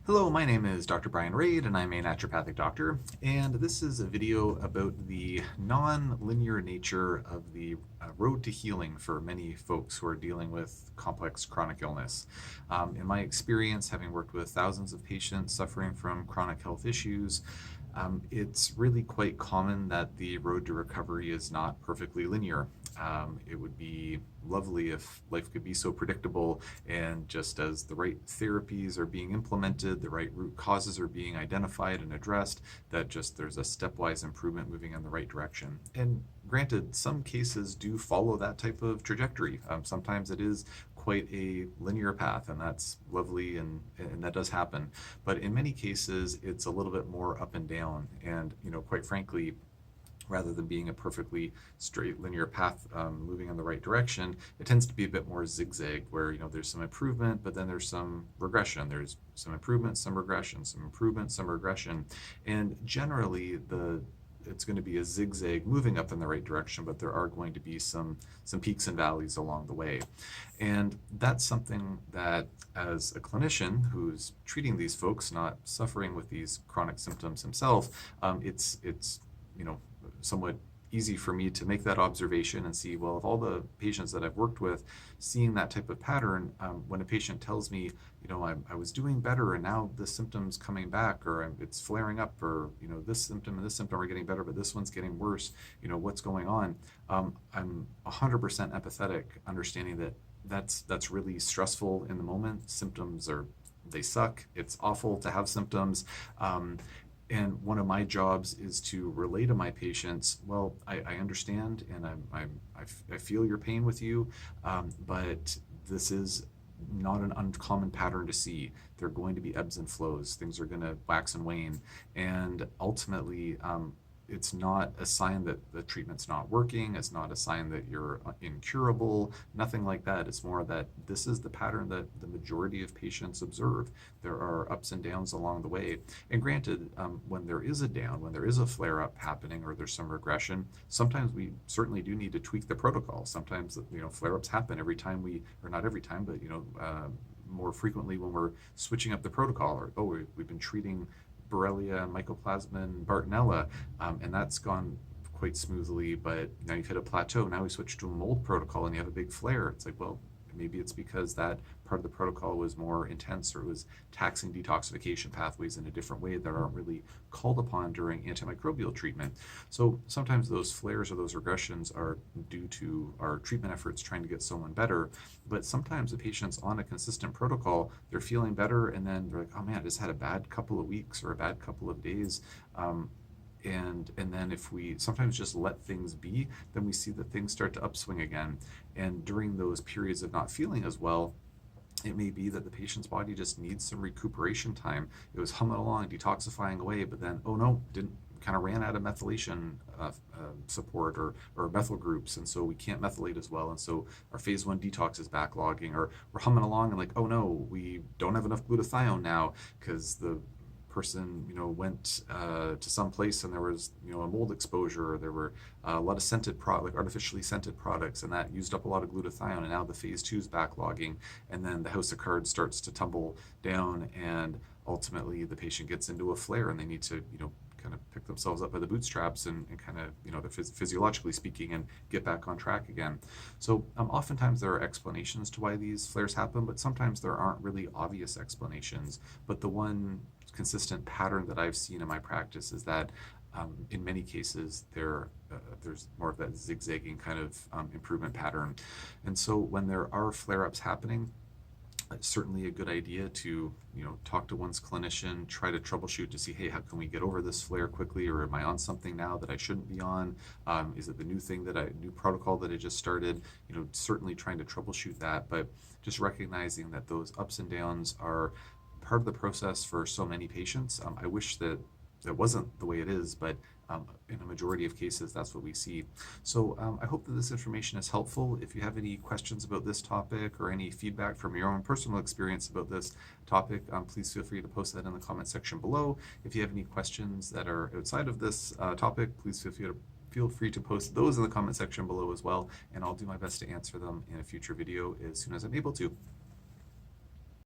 Hello, my name is Dr. Brian Raid, and I'm a naturopathic doctor, and this is a video about the non-linear nature of the road to healing for many folks who are dealing with complex chronic illness. In my experience, having worked with thousands of patients suffering from chronic health issues, it's really quite common that the road to recovery is not perfectly linear. It would be lovely if life could be so predictable, and just as the right therapies are being implemented, the right root causes are being identified and addressed, that just there's a stepwise improvement moving in the right direction. And granted, some cases do follow that type of trajectory. Sometimes it is quite a linear path, and that's lovely, and that does happen. But in many cases, it's a little bit more up and down. And, quite frankly, rather than being a perfectly straight linear path moving in the right direction, it tends to be a bit more zigzag where, there's some improvement, but then there's some regression. There's some improvement, some regression, some improvement, some regression. And generally, it's going to be a zigzag moving up in the right direction, but there are going to be some peaks and valleys along the way. And that's something that, as a clinician who's treating these folks, not suffering with these chronic symptoms himself, it's somewhat easy for me to make that observation and see, well, of all the patients that I've worked with, seeing that type of pattern, when a patient tells me, I was doing better and now the symptom's coming back, or it's flaring up, or, this symptom and this symptom are getting better, but this one's getting worse, what's going on? I'm 100% empathetic, understanding that that's really stressful in the moment. They suck. It's awful to have symptoms. And one of my jobs is to relay to my patients, well, I understand, and I feel your pain with you, but this is not an uncommon pattern to see. There are going to be ebbs and flows. Things are going to wax and wane. And ultimately, it's not a sign that the treatment's not working. It's not a sign that you're incurable, nothing like that. It's more that this is the pattern that the majority of patients observe. There are ups and downs along the way. And granted, when there is a down, when there is a flare up happening, or there's some regression, sometimes we certainly do need to tweak the protocol. Sometimes, flare ups happen every time or not every time, but, more frequently when we're switching up the protocol, or, we've been treating Borrelia, Mycoplasma, Bartonella, and that's gone quite smoothly, but now you've hit a plateau. Now we switch to a mold protocol and you have a big flare. It's like, well, maybe it's because that part of the protocol was more intense, or it was taxing detoxification pathways in a different way that aren't really called upon during antimicrobial treatment. So sometimes those flares or those regressions are due to our treatment efforts trying to get someone better. But sometimes the patient's on a consistent protocol, they're feeling better, and then they're like, oh man, I just had a bad couple of weeks or a bad couple of days. And then if we sometimes just let things be, then we see that things start to upswing again. And during those periods of not feeling as well, it may be that the patient's body just needs some recuperation time. It was humming along, detoxifying away, but then, oh no, didn't kind of ran out of methylation support, or methyl groups, and so we can't methylate as well, and so our phase 1 detox is backlogging, or we're humming along and like, oh no, we don't have enough glutathione now because the person went to some place and there was a mold exposure, or there were a lot of scented like artificially scented products, and that used up a lot of glutathione, and now the phase 2 is backlogging, and then the house of cards starts to tumble down, and ultimately the patient gets into a flare and they need to kind of pick themselves up by the bootstraps and kind of physiologically speaking, and get back on track again. So oftentimes there are explanations to why these flares happen, but sometimes there aren't really obvious explanations. But the one consistent pattern that I've seen in my practice is that in many cases there's more of that zigzagging kind of improvement pattern. And so when there are flare-ups happening, it's certainly a good idea to talk to one's clinician, try to troubleshoot to see, hey, how can we get over this flare quickly, or am I on something now that I shouldn't be on? Is it the new protocol that I just started? Certainly trying to troubleshoot that, but just recognizing that those ups and downs are part of the process for so many patients. I wish that it wasn't the way it is, but in a majority of cases, that's what we see. So I hope that this information is helpful. If you have any questions about this topic, or any feedback from your own personal experience about this topic, please feel free to post that in the comment section below. If you have any questions that are outside of this topic, please feel free to post those in the comment section below as well, and I'll do my best to answer them in a future video as soon as I'm able to.